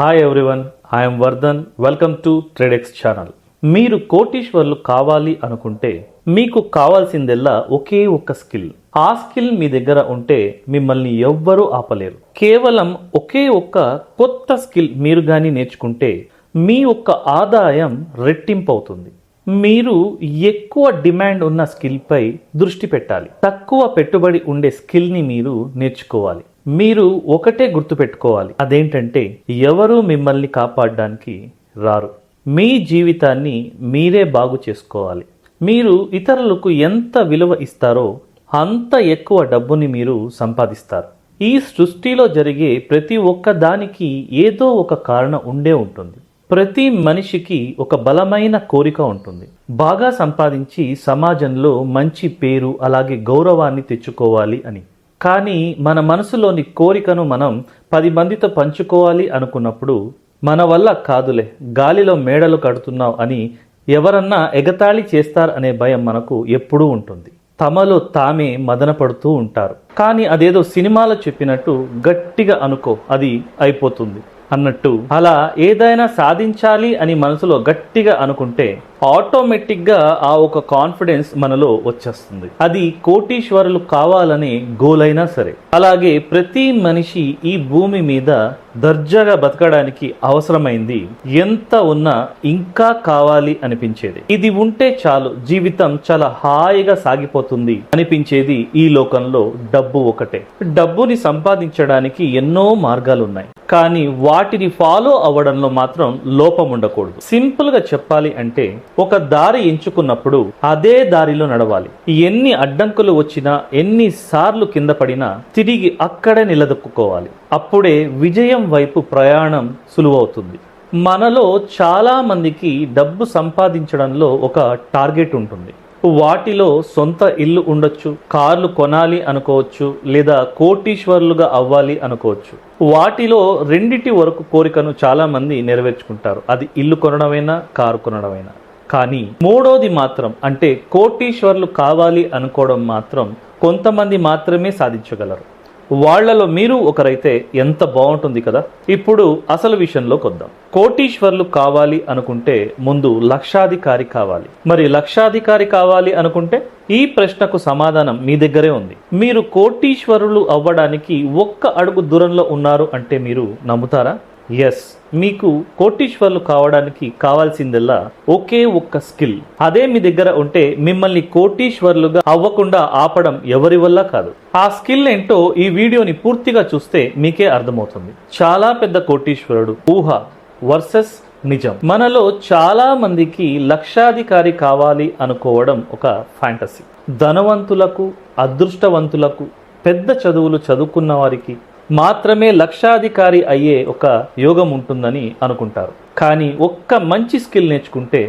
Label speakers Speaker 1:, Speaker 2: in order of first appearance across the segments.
Speaker 1: Hi everyone, I'm Vardhan. Welcome to Tradex channel. మీరు కోటీశ్వర్లు కావాలి అనుకుంటే మీకు కావాల్సిందల్లా ఒకే ఒక్క స్కిల్. ఆ స్కిల్ మీ దగ్గర ఉంటే మిమ్మల్ని ఎవ్వరూ ఆపలేరు. కేవలం ఒకే ఒక్క కొత్త స్కిల్ మీరు కానీ నేర్చుకుంటే మీ ఒక్క ఆదాయం రెట్టింపు అవుతుంది. మీరు ఎక్కువ డిమాండ్ ఉన్న స్కిల్పై దృష్టి పెట్టాలి. తక్కువ పెట్టుబడి ఉండే స్కిల్ని మీరు నేర్చుకోవాలి. మీరు ఒకటే గుర్తుపెట్టుకోవాలి, అదేంటంటే ఎవరు మిమ్మల్ని కాపాడడానికి రారు. మీ జీవితాన్ని మీరే బాగు చేసుకోవాలి. మీరు ఇతరులకు ఎంత విలువ ఇస్తారో అంత ఎక్కువ డబ్బుని మీరు సంపాదిస్తారు. ఈ సృష్టిలో జరిగే ప్రతి ఒక్క దానికి ఏదో ఒక కారణం ఉండే ఉంటుంది. ప్రతి మనిషికి ఒక బలమైన కోరిక ఉంటుంది. బాగా సంపాదించి సమాజంలో మంచి పేరు అలాగే గౌరవాన్ని తెచ్చుకోవాలి అని. కానీ మన మనసులోని కోరికను మనం 10 మందితో పంచుకోవాలి అనుకున్నప్పుడు మన వల్ల కాదులే, గాలిలో మేడలు కడుతున్నావు అని ఎవరన్నా ఎగతాళి చేస్తారనే భయం మనకు ఎప్పుడూ ఉంటుంది. తమలో తామే మదన పడుతూ ఉంటారు. కానీ అదేదో సినిమాలో చెప్పినట్టు గట్టిగా అనుకో, అది అయిపోతుంది అన్నట్టు. అలా ఏదైనా సాధించాలి అని మనసులో గట్టిగా అనుకుంటే ఆటోమేటిక్గా ఆ ఒక కాన్ఫిడెన్స్ మనలో వచ్చేస్తుంది. అది కోటీశ్వరులు కావాలనే గోల్ అయినా సరే. అలాగే ప్రతి మనిషి ఈ భూమి మీద దర్జాగా బతకడానికి అవసరమైంది ఎంత ఉన్నా ఇంకా కావాలి అనిపించేది. ఇది ఉంటే చాలు, జీవితం చాలా హాయిగా సాగిపోతుంది అనిపించేది ఈ లోకంలో డబ్బు ఒకటే. డబ్బుని సంపాదించడానికి ఎన్నో మార్గాలు ఉన్నాయి, కానీ వాటిని ఫాలో అవ్వడంలో మాత్రం లోపం ఉండకూడదు. సింపుల్ గా చెప్పాలి అంటే ఒక దారి ఎంచుకున్నప్పుడు అదే దారిలో నడవాలి. ఎన్ని అడ్డంకులు వచ్చినా, ఎన్నిసార్లు కింద పడినా తిరిగి అక్కడే నిలదొక్కుకోవాలి. అప్పుడే విజయం వైపు ప్రయాణం సులువవుతుంది. మనలో చాలా మందికి డబ్బు సంపాదించడంలో ఒక టార్గెట్ ఉంటుంది. వాటిలో సొంత ఇల్లు ఉండొచ్చు, కార్లు కొనాలి అనుకోవచ్చు, లేదా కోటీశ్వర్లుగా అవ్వాలి అనుకోవచ్చు. వాటిలో రెండిటి వరకు కోరికను చాలా మంది నెరవేర్చుకుంటారు. అది ఇల్లు కొనడమైనా, కారు కొనడమైనా. కానీ మూడోది మాత్రం, అంటే కోటీశ్వర్లు కావాలి అనుకోవడం మాత్రం కొంతమంది మాత్రమే సాధించగలరు. వాళ్లలో మీరు ఒకరైతే ఎంత బాగుంటుంది కదా. ఇప్పుడు అసలు విషయంలోకి వద్దాం. కోటీశ్వర్లు కావాలి అనుకుంటే ముందు లక్షాధికారి కావాలి. మరి లక్షాధికారి కావాలి అనుకుంటే ఈ ప్రశ్నకు సమాధానం మీ దగ్గరే ఉంది. మీరు కోటీశ్వరులు అవ్వడానికి ఒక్క అడుగు దూరంలో ఉన్నారు అంటే మీరు నమ్ముతారా? ఎస్, మీకు కోటీశ్వర్లు కావడానికి కావాల్సిందల్లా ఒకే ఒక్క స్కిల్. అదే మీ దగ్గర ఉంటే మిమ్మల్ని కోటీశ్వర్లుగా అవ్వకుండా ఆపడం ఎవరి వల్ల కాదు. ఆ స్కిల్ ఏంటో ఈ వీడియోని పూర్తిగా చూస్తే మీకే అర్థమవుతుంది. చాలా పెద్ద కోటీశ్వరుడు ఊహ వర్సెస్ నిజం. మనలో చాలా మందికి లక్షాధికారి కావాలి అనుకోవడం ఒక ఫ్యాంటసీ. ధనవంతులకు, అదృష్టవంతులకు, పెద్ద చదువులు చదువుకున్న వారికి మాత్రమే లక్షాధికారి అయ్యే ఒక యోగం ఉంటుందని అనుకుంటారు. కానీ ఒక్క మంచి స్కిల్ నేర్చుకుంటే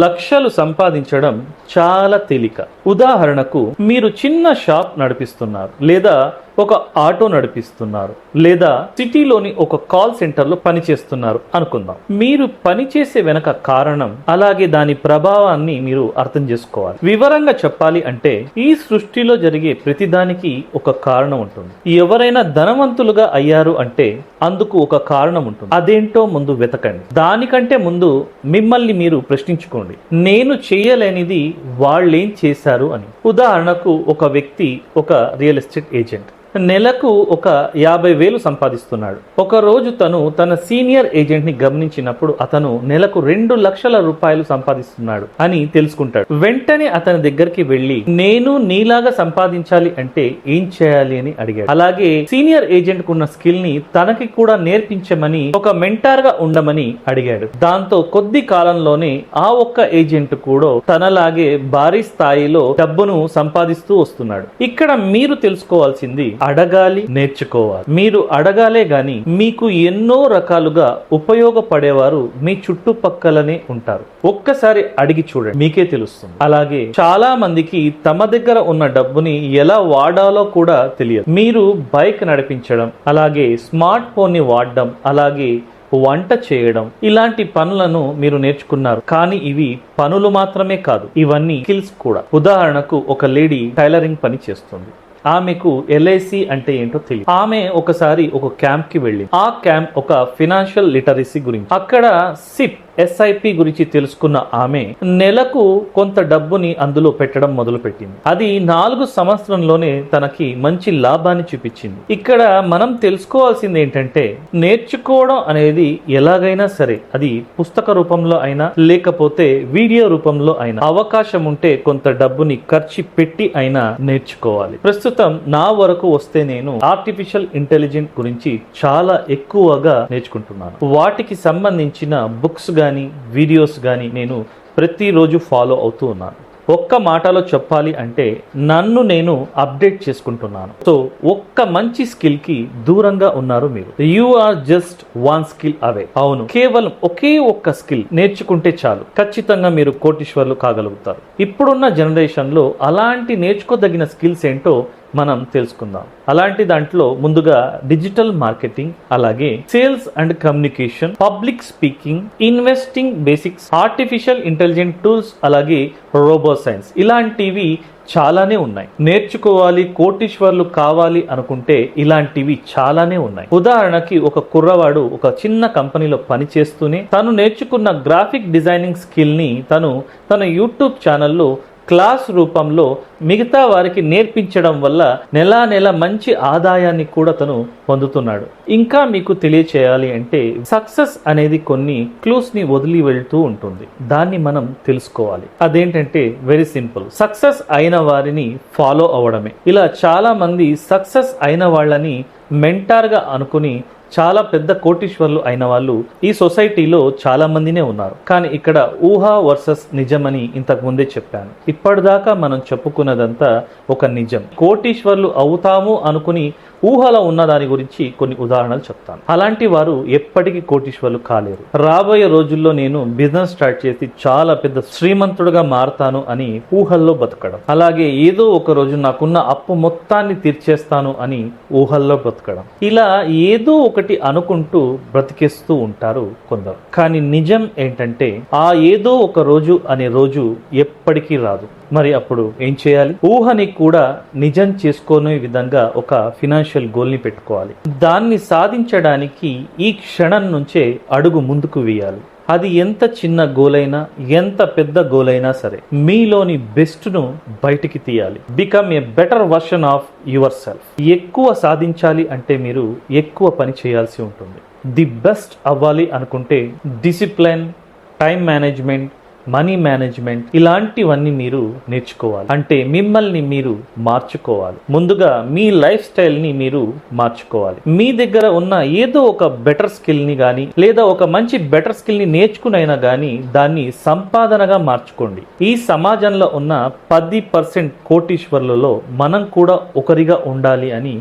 Speaker 1: లక్షలు సంపాదించడం చాలా తేలిక. ఉదాహరణకు, మీరు చిన్న షాప్ నడిపిస్తున్నారు, లేదా ఒక ఆటో నడిపిస్తున్నారు, లేదా సిటీలోని ఒక కాల్ సెంటర్లో పనిచేస్తున్నారు అనుకుందాం. మీరు పనిచేసే వెనక కారణం, అలాగే దాని ప్రభావాన్ని మీరు అర్థం చేసుకోవాలి. వివరంగా చెప్పాలి అంటే ఈ సృష్టిలో జరిగే ప్రతిదానికి ఒక కారణం ఉంటుంది. ఎవరైనా ధనవంతులుగా అయ్యారు అంటే అందుకు ఒక కారణం ఉంటుంది. అదేంటో ముందు వెతకండి. దానికంటే ముందు మిమ్మల్ని మీరు ప్రశ్నించుకోండి, నేను చేయలేనిది వాళ్ళేం చేశారు అని. ఉదాహరణకు, ఒక వ్యక్తి ఒక రియల్ ఎస్టేట్ ఏజెంట్ నెలకు ఒక 50,000 సంపాదిస్తున్నాడు. ఒక రోజు తను తన సీనియర్ ఏజెంట్ ని గమనించినప్పుడు అతను నెలకు 2 లక్షల రూపాయలు సంపాదిస్తున్నాడు అని తెలుసుకుంటాడు. వెంటనే అతని దగ్గరికి వెళ్లి, నేను నీలాగా సంపాదించాలి అంటే ఏం చేయాలి అని అడిగాడు. అలాగే సీనియర్ ఏజెంట్ కున్న స్కిల్ ని తనకి కూడా నేర్పించమని, ఒక మెంటార్ గా ఉండమని అడిగాడు. దాంతో కొద్ది కాలంలోనే ఆ ఒక్క ఏజెంట్ కూడా తనలాగే భారీ స్థాయిలో డబ్బును సంపాదిస్తూ వస్తున్నాడు. ఇక్కడ మీరు తెలుసుకోవాల్సింది, అడగాలి, నేర్చుకోవాలి. మీరు అడగాలే గాని మీకు ఎన్నో రకాలుగా ఉపయోగపడేవారు మీ చుట్టుపక్కలనే ఉంటారు. ఒక్కసారి అడిగి చూడండి, మీకే తెలుస్తుంది. అలాగే చాలా మందికి తమ దగ్గర ఉన్న డబ్బుని ఎలా వాడాలో కూడా తెలియదు. మీరు బైక్ నడిపించడం, అలాగే స్మార్ట్ ఫోన్ ని వాడడం, అలాగే వంట చేయడం, ఇలాంటి పనులను మీరు నేర్చుకున్నారు. కానీ ఇవి పనులు మాత్రమే కాదు, ఇవన్నీ స్కిల్స్ కూడా. ఉదాహరణకు, ఒక లేడీ టైలరింగ్ పని చేస్తుంది. ఆమెకు ఎల్ఐసి అంటే ఏంటో తెలియదు. ఆమె ఒకసారి ఒక క్యాంప్ కి వెళ్ళింది. ఆ క్యాంప్ ఒక ఫినాన్షియల్ లిటరసీ గురించి. అక్కడ SIP గురించి తెలుసుకున్న ఆమె నెలకు కొంత డబ్బుని అందులో పెట్టడం మొదలు పెట్టింది. అది 4 సంవత్సరంలోనే తనకి మంచి లాభాన్ని చూపించింది. ఇక్కడ మనం తెలుసుకోవాల్సింది ఏంటంటే, నేర్చుకోవడం అనేది ఎలాగైనా సరే, అది పుస్తక రూపంలో అయినా లేకపోతే వీడియో రూపంలో అయినా, అవకాశం ఉంటే కొంత డబ్బుని ఖర్చు పెట్టి అయినా నేర్చుకోవాలి. ప్రస్తుతం నా వరకు వస్తే నేను ఆర్టిఫిషియల్ ఇంటెలిజెన్స్ గురించి చాలా ఎక్కువగా నేర్చుకుంటున్నాను. వాటికి సంబంధించిన బుక్స్ గానీ వీడియోస్ గానీ నేను ప్రతిరోజు ఫాలో అవుతూ ఉన్నాను. ఒక్క మాటలో చెప్పాలి అంటే నన్ను నేను అప్డేట్ చేసుకుంటున్నాను. సో ఒక్క మంచి స్కిల్ కి దూరంగా ఉన్నారు మీరు. యు ఆర్ జస్ట్ 1 స్కిల్ అవే. అవును, కేవలం ఒకే ఒక్క స్కిల్ నేర్చుకుంటే చాలు, ఖచ్చితంగా మీరు కోటీశ్వర్లు కాగలుగుతారు. ఇప్పుడున్న జనరేషన్ లో అలాంటి నేర్చుకోదగిన స్కిల్స్ ఏంటో మనం తెలుసుకుందాం. అలాంటి దాంట్లో ముందుగా డిజిటల్ మార్కెటింగ్, అలాగే sales and communication, public speaking, investing basics, artificial intelligent tools, అలాగే రోబో సైన్స్, ఇలాంటివి చాలానే ఉన్నాయి. నేర్చుకోవాలి, కోటీశ్వర్లు కావాలి అనుకుంటే ఇలాంటివి చాలానే ఉన్నాయి. ఉదాహరణకి ఒక కుర్రవాడు ఒక చిన్న కంపెనీలో పనిచేస్తూనే తను నేర్చుకున్న గ్రాఫిక్ డిజైనింగ్ స్కిల్ ని తన యూట్యూబ్ ఛానల్లో క్లాస్ రూపంలో మిగతా వారికి నేర్పించడం వల్ల నెల మంచి ఆదాయాన్ని కూడా తను పొందుతున్నాడు. ఇంకా మీకు తెలియచేయాలి అంటే, సక్సెస్ అనేది కొన్ని క్లూస్ ని వదిలి వెళ్తూ ఉంటుంది. దాన్ని మనం తెలుసుకోవాలి. అదేంటంటే వెరీ సింపుల్, సక్సెస్ అయిన వారిని ఫాలో అవడమే. ఇలా చాలా మంది సక్సెస్ అయిన వాళ్ళని మెంటార్ గా అనుకుని చాలా పెద్ద కోటీశ్వర్లు అయిన వాళ్ళు ఈ సొసైటీలో చాలా మందినే ఉన్నారు. కానీ ఇక్కడ ఊహ వర్సెస్ నిజమని ఇంతకు ముందే చెప్పాను. ఇప్పటిదాకా మనం చెప్పుకున్నదంతా ఒక నిజం. కోటీశ్వర్లు అవుతాము అనుకుని ఊహలో ఉన్న దాని గురించి కొన్ని ఉదాహరణలు చెప్తాను. అలాంటి వారు ఎప్పటికీ కోటీశ్వర్లు కాలేరు. రాబోయే రోజుల్లో నేను బిజినెస్ స్టార్ట్ చేసి చాలా పెద్ద శ్రీమంతుడుగా మారతాను అని ఊహల్లో బతకడం, అలాగే ఏదో ఒక రోజు నాకున్న అప్పు మొత్తాన్ని తీర్చేస్తాను అని ఊహల్లో బతకడం, ఇలా ఏదో ఒకటి అనుకుంటూ బ్రతికేస్తూ ఉంటారు కొందరు. కానీ నిజం ఏంటంటే, ఆ ఏదో ఒక రోజు అనే రోజు ఎప్పటికీ రాదు. మరి అప్పుడు ఏం చేయాలి? ఊహని కూడా నిజం చేసుకునే విధంగా ఒక ఫినాన్షియల్ గోల్ ని పెట్టుకోవాలి. దాన్ని సాధించడానికి ఈ క్షణం నుంచే అడుగు ముందుకు వేయాలి. అది ఎంత చిన్న గోల్ అయినా, ఎంత పెద్ద గోల్ అయినా సరే, మీలోని బెస్ట్ ను బయటికి తీయాలి. Become a better version of your self. ఎక్కువ సాధించాలి అంటే మీరు ఎక్కువ పని చేయాల్సి ఉంటుంది. ది బెస్ట్ అవ్వాలి అనుకుంటే discipline, time management, money management, ఇలాంటివన్నీ మీరు నేర్చుకోవాలి. అంటే మిమ్మల్ని మీరు మార్చుకోవాలి. ముందుగా మీ లైఫ్ స్టైల్ ని మీరు మార్చుకోవాలి. మీ దగ్గర ఉన్న ఏదో ఒక బెటర్ స్కిల్ ని గానీ, లేదా ఒక మంచి బెటర్ స్కిల్ ని నేర్చుకునైనా గానీ దాన్ని సంపాదనగా మార్చుకోండి. ఈ సమాజంలో ఉన్న 10% కోటీశ్వర్లలో మనం కూడా ఒకరిగా ఉండాలి అని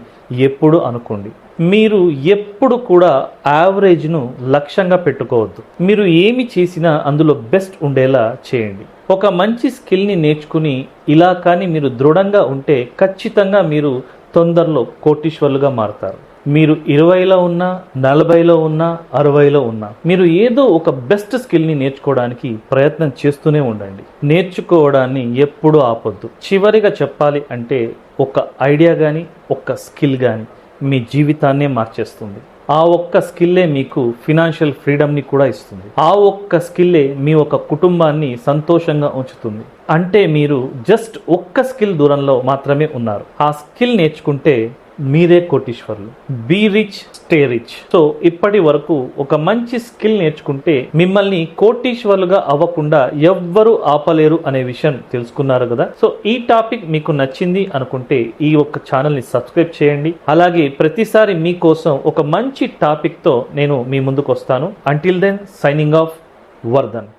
Speaker 1: ఎప్పుడు అనుకోండి. మీరు ఎప్పుడు కూడా యావరేజ్ను లక్ష్యంగా పెట్టుకోవద్దు. మీరు ఏమి చేసినా అందులో బెస్ట్ ఉండేలా చేయండి. ఒక మంచి స్కిల్ని నేర్చుకుని ఇలా కానీ మీరు దృఢంగా ఉంటే ఖచ్చితంగా మీరు తొందరలో కోటీశ్వర్లుగా మారుతారు. మీరు 20లో ఉన్నా, 40లో ఉన్నా, 60లో ఉన్నా, మీరు ఏదో ఒక బెస్ట్ స్కిల్ని నేర్చుకోవడానికి ప్రయత్నం చేస్తూనే ఉండండి. నేర్చుకోవడాన్ని ఎప్పుడూ ఆపొద్దు. చివరిగా చెప్పాలి అంటే, ఒక ఐడియా కానీ, ఒక స్కిల్ కానీ మీ జీవితాన్నే మార్చేస్తుంది. ఆ ఒక్క స్కిల్లే మీకు ఫినాన్షియల్ ఫ్రీడమ్ని కూడా ఇస్తుంది. ఆ ఒక్క స్కిల్లే మీ ఒక కుటుంబాన్ని సంతోషంగా ఉంచుతుంది. అంటే మీరు జస్ట్ ఒక్క స్కిల్ దూరంలో మాత్రమే ఉన్నారు. ఆ స్కిల్ నేర్చుకుంటే మీరే కోటీశ్వర్లు. Be rich, stay rich. So ఇప్పటి వరకు ఒక మంచి స్కిల్ నేర్చుకుంటే మిమ్మల్ని కోటీశ్వర్లుగా అవ్వకుండా ఎవ్వరూ ఆపలేరు అనే విషయం తెలుసుకున్నారు కదా. సో ఈ టాపిక్ మీకు నచ్చింది అనుకుంటే ఈ ఒక్క ఛానల్ ని సబ్స్క్రైబ్ చేయండి. అలాగే ప్రతిసారి మీకోసం ఒక మంచి టాపిక్ తో నేను మీ ముందుకు వస్తాను. Until then, signing off, Vardhan.